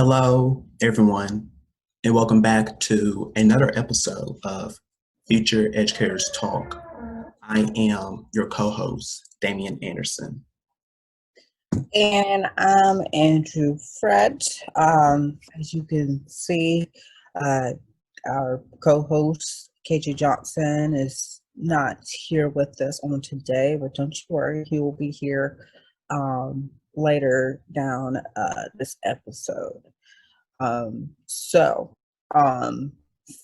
Hello, everyone, and welcome back to another episode of Future Educators Talk. I am your co host, Damian Anderson. And I'm Andrew Fred. As you can see, uh, our co-host KJ Johnson is not here with us on today, but don't you worry, he will be here later down this episode. So, um,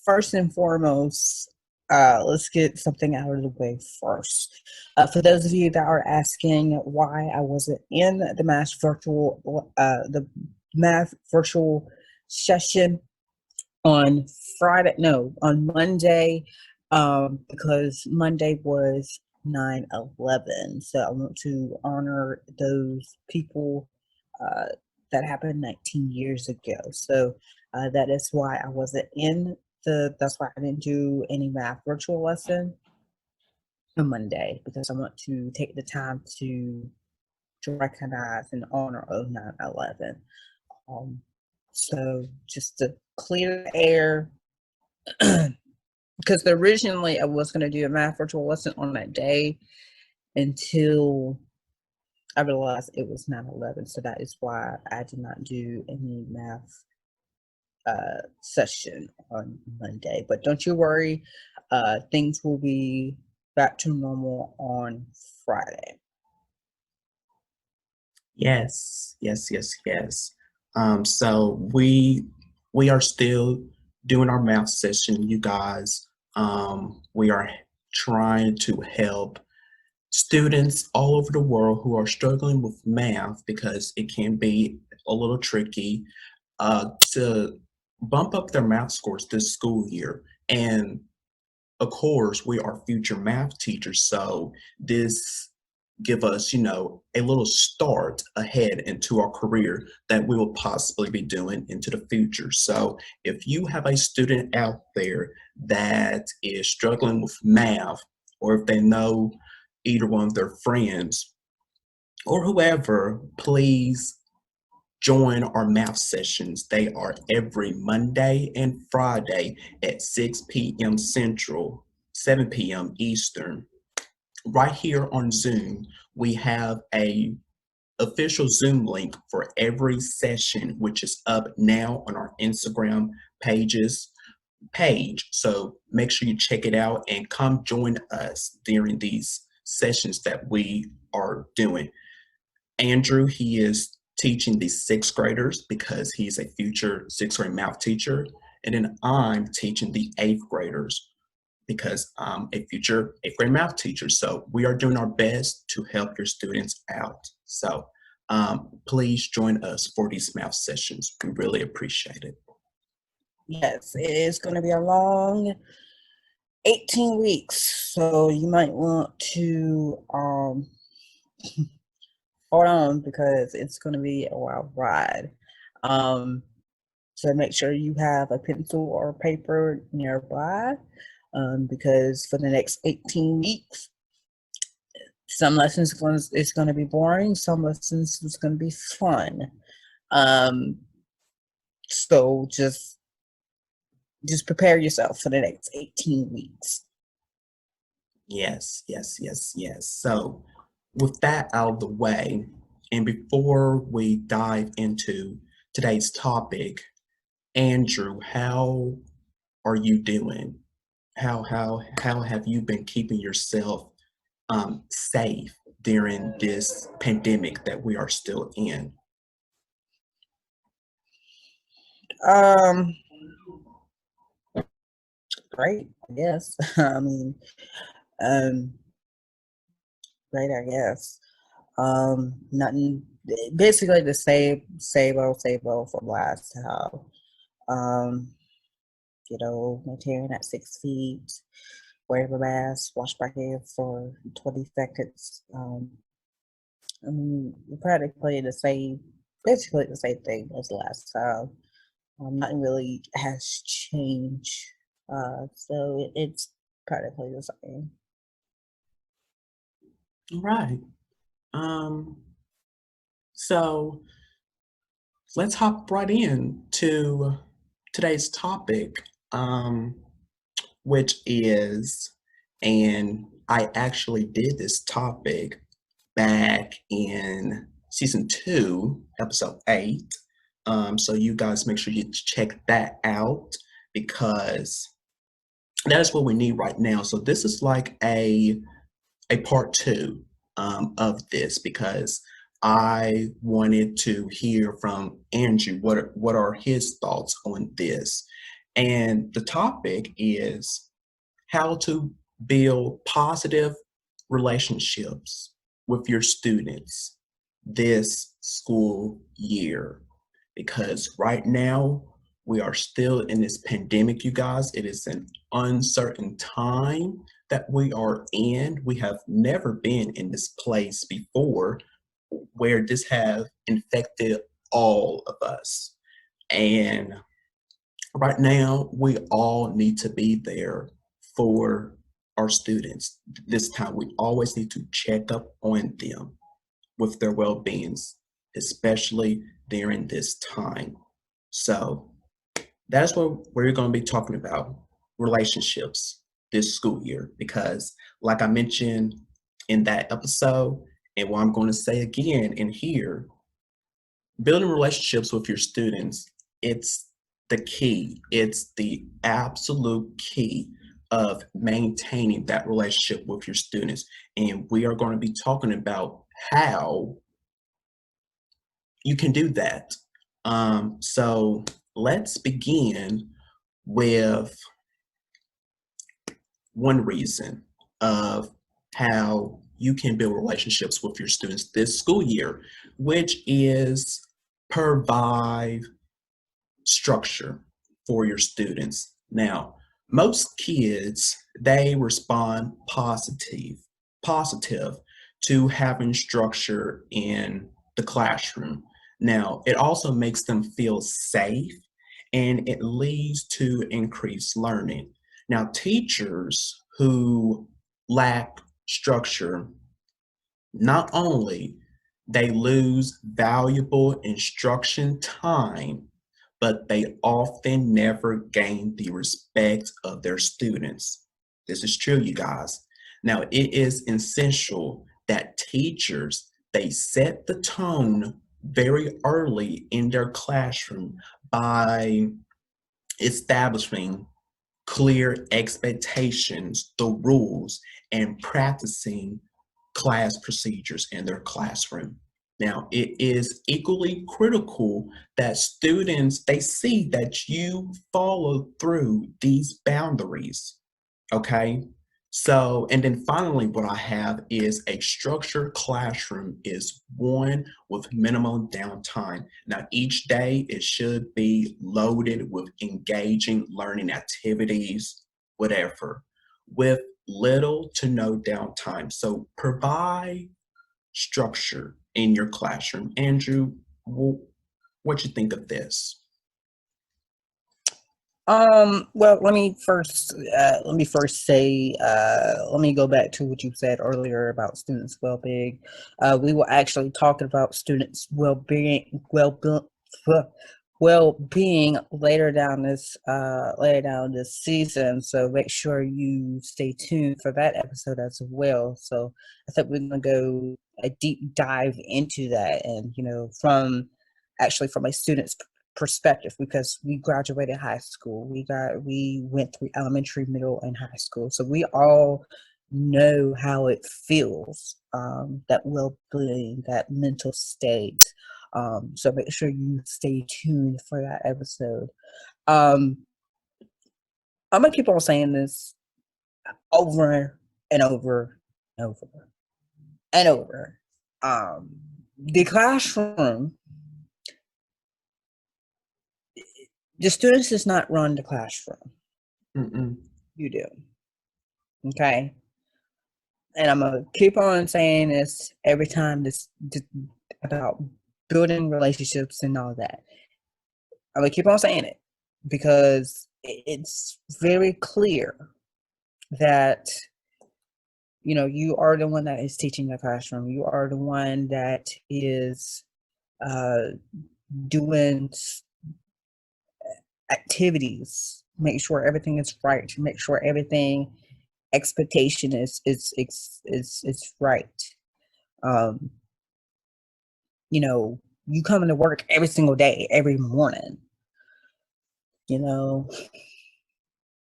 first and foremost, let's get something out of the way first. For those of you that are asking why I wasn't in the math virtual session on on Monday, because Monday was 9/11. So I want to honor those people uh, that happened 19 years ago. So that is why I wasn't that's why I didn't do any math virtual lesson on Monday, because I want to take the time to recognize and honor of 9/11. Um, so just to clear the air, because originally I was going to do a math virtual lesson on that day until I realized it was 9/11. So that is why I did not do any math session on Monday. But don't you worry, things will be back to normal on Friday. Yes. So we are still doing our math session, you guys. We are trying to help students all over the world who are struggling with math because it can be a little tricky to bump up their math scores this school year. And of course, we are future math teachers, so this give us, a little start ahead into our career that we will possibly be doing into the future. So if you have a student out there that is struggling with math, or if they know either one of their friends or whoever, please join our math sessions. They are every Monday and Friday at 6 p.m. Central, 7 p.m. Eastern. Right here on Zoom, we have a official Zoom link for every session, which is up now on our Instagram page. So make sure you check it out and come join us during these sessions that we are doing. Andrew, he is teaching the sixth graders because he's a future sixth grade math teacher. And then I'm teaching the eighth graders because I'm a future eighth grade math teacher. So we are doing our best to help your students out. So please join us for these math sessions. We really appreciate it. Yes, it is going to be a long 18 weeks. So you might want to hold on, because it's going to be a wild ride. So make sure you have a pencil or paper nearby, because for the next 18 weeks, some lessons is going to be boring, some lessons is going to be fun. So just prepare yourself for the next 18 weeks. Yes. So with that out of the way, and before we dive into today's topic, Andrew, how are you doing? How have you been keeping yourself safe during this pandemic that we are still in? Um, Great, I guess. I mean, um, great, I guess. Nothing. Basically, the same old from last time. Um, maintaining at 6 feet, wear a mask, wash my hands for 20 seconds. I mean, we're practically basically the same thing as last time. Nothing really has changed. So it's practically the same. Right. Um, so let's hop right in to today's topic, um, which is, and I actually did this topic back in season 2, episode 8. So you guys make sure you check that out because that is what we need right now. So this is like a part 2 of this because I wanted to hear from Andrew what are his thoughts on this. And the topic is how to build positive relationships with your students this school year. Because right now, we are still in this pandemic, you guys. It is an uncertain time that we are in. We have never been in this place before where this have infected all of us. And right now, we all need to be there for our students. This time, we always need to check up on them with their well-beings, especially during this time. So that's what we're going to be talking about, relationships this school year, because like I mentioned in that episode, and what I'm going to say again in here, building relationships with your students, it's the key. It's the absolute key of maintaining that relationship with your students. And we are going to be talking about how you can do that. So let's begin with one reason of how you can build relationships with your students this school year, which is provide structure for your students. Now, most kids, they respond positive to having structure in the classroom. Now, it also makes them feel safe and it leads to increased learning. Now, teachers who lack structure, not only they lose valuable instruction time, but they often never gain the respect of their students. This is true, you guys. Now, it is essential that teachers, they set the tone very early in their classroom by establishing clear expectations, the rules, and practicing class procedures in their classroom. Now, it is equally critical that students, they see that you follow through these boundaries, okay? So, and then finally, what I have is a structured classroom is one with minimum downtime. Now, each day it should be loaded with engaging learning activities, whatever, with little to no downtime. So, provide structure in your classroom. Andrew, what you think of this? Well, let me first say, let me go back to what you said earlier about students' well-being. We were actually talking about students' well-being later down this season. So make sure you stay tuned for that episode as well. So I think we're gonna go a deep dive into that, and from a student's perspective, because we graduated high school. We went through elementary, middle, and high school, so we all know how it feels, that well-being, that mental state. So make sure you stay tuned for that episode. um I'm gonna keep on saying this over and over and over and over. The classroom, the students does not run the classroom. Mm-mm. You do. Okay. And I'm gonna keep on saying this every time this about building relationships and all that. I'm gonna keep on saying it because it's very clear that you are the one that is teaching the classroom. You are the one that is uh, doing activities, make sure everything is right, make sure everything expectation is right. Um, you know, you coming to work every single day, every morning, you know,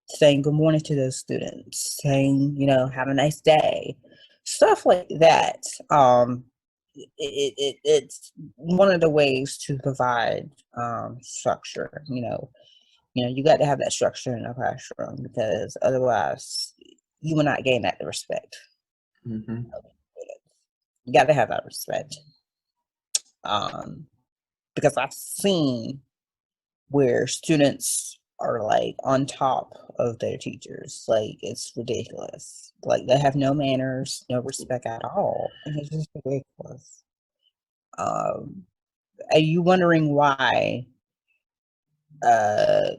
saying good morning to those students, saying, have a nice day, stuff like that. It's one of the ways to provide structure. You got to have that structure in the classroom because otherwise, you will not gain that respect. Mm-hmm. You got to have that respect. Because I've seen where students are like on top of their teachers. Like it's ridiculous. Like they have no manners, no respect at all. And it's just ridiculous. Are you wondering why uh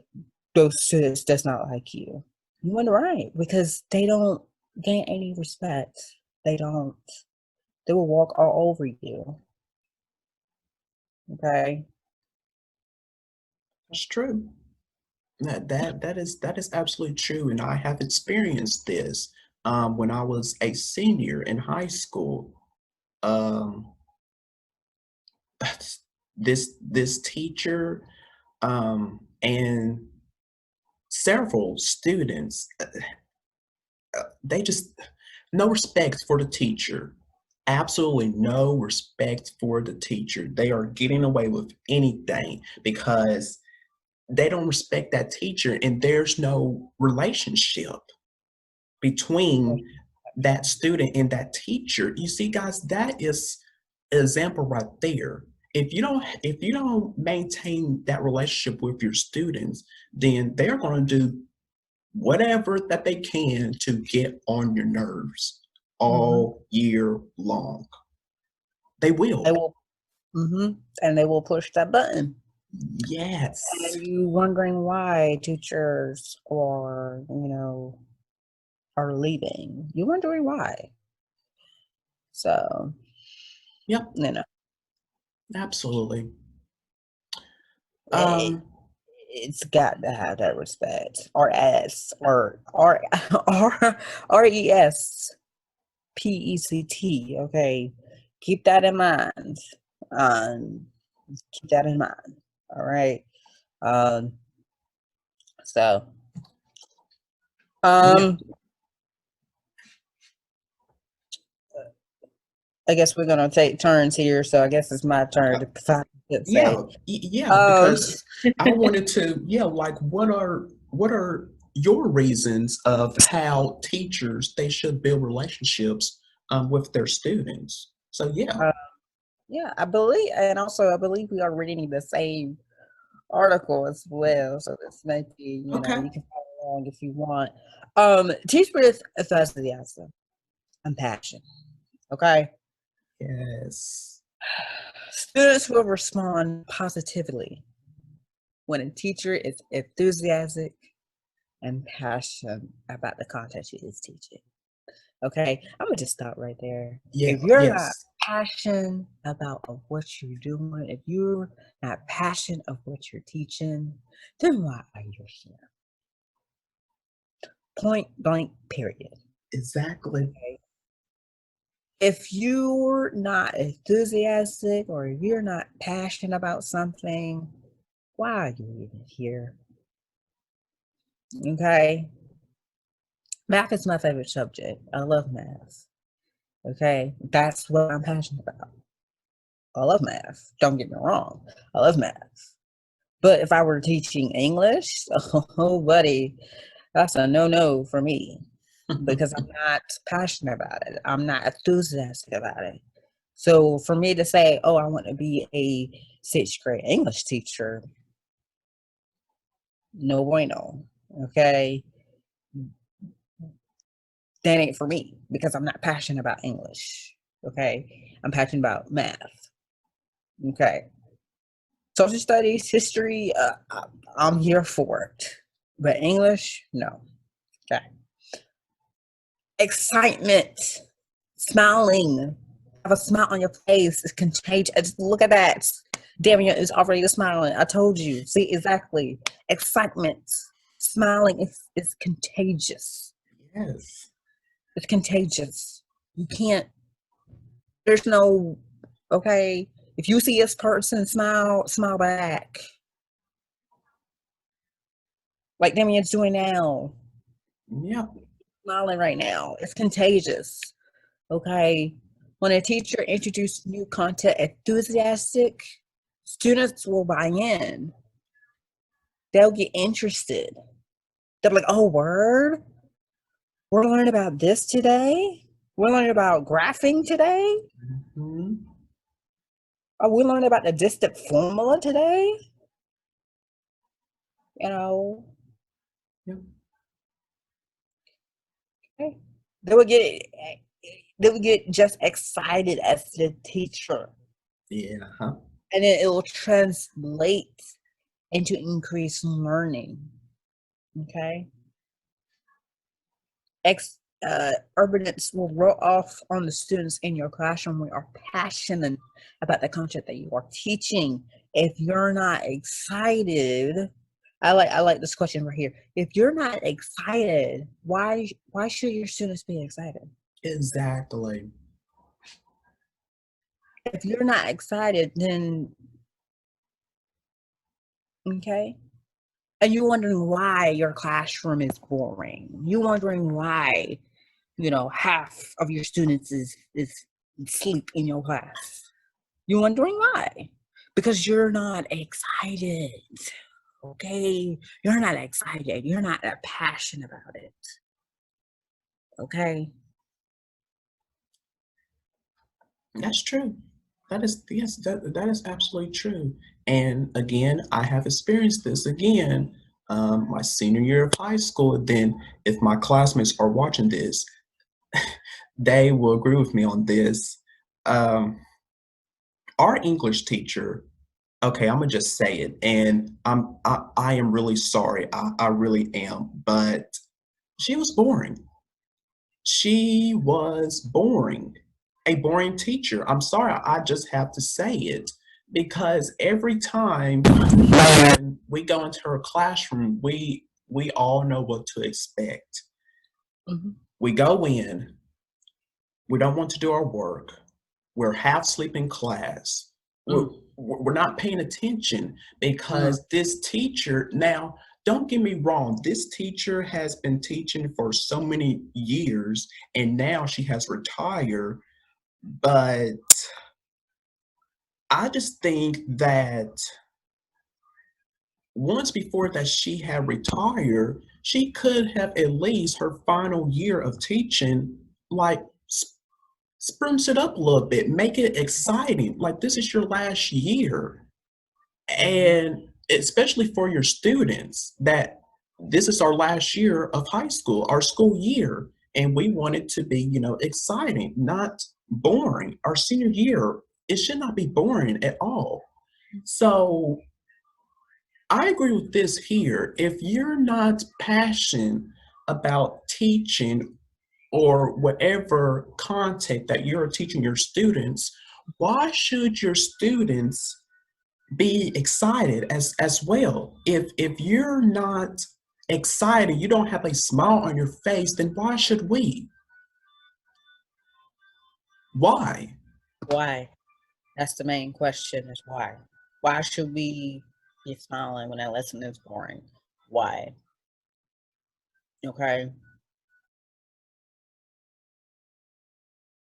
those students does not like you? You wonder why? Because they don't gain any respect. They don't. They will walk all over you. Okay. That's true. That is absolutely true, and I have experienced this when I was a senior in high school. Um, this teacher and several students, they just no respect for the teacher. Absolutely no respect for the teacher. They are getting away with anything because they don't respect that teacher, and there's no relationship between that student and that teacher. You see, guys, that is an example right there. If you don't maintain that relationship with your students, then they're going to do whatever that they can to get on your nerves Mm-hmm. all year long. They They will. will. Mm-hmm. And they will push that button. Yes. And you wondering why teachers are leaving. You wondering why. So, Yep, you know, absolutely. it, Um, it's got to have that respect. RS or RESPECT. Okay. Keep that in mind. Um, keep that in mind. All right. Um, so yeah, um I guess we're gonna take turns here, so I guess it's my turn to yeah, say. yeah, Um, because I wanted to, yeah, like what are your reasons of how teachers they should build relationships with their students? So yeah, uh, yeah, I believe we are reading the same article as well. So this might be, okay, you can follow along if you want. Teach with enthusiasm and passion. Okay, yes, students will respond positively when a teacher is enthusiastic and passionate about the content she is teaching. Okay, I'm gonna just stop right there. yeah, If you're not yes, passionate about of what you're doing, if you're not passionate of what you're teaching, then why are you here? Point blank, period. exactly. Okay. If you're not enthusiastic or if you're not passionate about something, why are you even here? Okay. Math is my favorite subject. I love math. Okay. That's what I'm passionate about. I love math. Don't get me wrong. I love math. But if I were teaching English, oh, buddy, that's a no for me because I'm not passionate about it. I'm not enthusiastic about it. So for me to say, oh, I want to be a sixth grade English teacher, no bueno. Okay. That ain't for me because I'm not passionate about English. Okay. I'm passionate about math. Okay. Social studies, history, I'm here for it. But English, no. Okay. Excitement, smiling, have a smile on your face is contagious. Just look at that. Damian is already smiling. I told you. See, exactly. Excitement. Smiling is contagious. Yes. It's contagious. You can't, there's no, okay, if you see this person smile, smile back. Like Damian's doing now. Yeah. Smiling right now. It's contagious. Okay. When a teacher introduces new content enthusiastic, students will buy in. They'll get interested. They're like, oh, word? We're learning about this today? We're learning about graphing today? Hmm. Are we learning about the distant formula today? You know, Yep. okay. They would get they would get just excited as the teacher. Yeah. Huh? And then it will translate into increased learning. Okay. Urbanists will roll off on the students in your classroom who are passionate about the content that you are teaching. If you're not excited, I like this question right here. If you're not excited, why should your students be excited? Exactly. If you're not excited, then okay. And you're wondering why your classroom is boring. You're wondering why, half of your students is sleep in your class. You're wondering why? Because you're not excited. Okay? You're not excited. You're not passionate about it. Okay? That's true. That is, yes, that is absolutely true. And again, I have experienced this again, my senior year of high school. Then, if my classmates are watching this, they will agree with me on this. Um, our English teacher, okay, I'm gonna just say it, and I am really sorry. I really am, but she was boring. She was boring, a boring teacher. I'm sorry, I just have to say it because every time when we go into her classroom, we all know what to expect. Mhm. We go in, we don't want to do our work. We're half asleep in class. We're, Mm, we're not paying attention mm, because this teacher, now, don't get me wrong, this teacher has been teaching for so many years and now she has retired. But I just think that once before that she had retired, she could have at least her final year of teaching, like spruce it up a little bit, make it exciting. Like this is your last year. mhm. And especially for your students, that this is our last year of high school, our school year. And we want it to be, exciting, not boring. Our senior year, it should not be boring at all. So I agree with this here. If you're not passionate about teaching or whatever content that you're teaching your students, why should your students be excited as well? If you're not excited, you don't have a smile on your face, then why should we? Why? Why? That's the main question is why. Why should we be smiling when that lesson is boring? Why? Okay.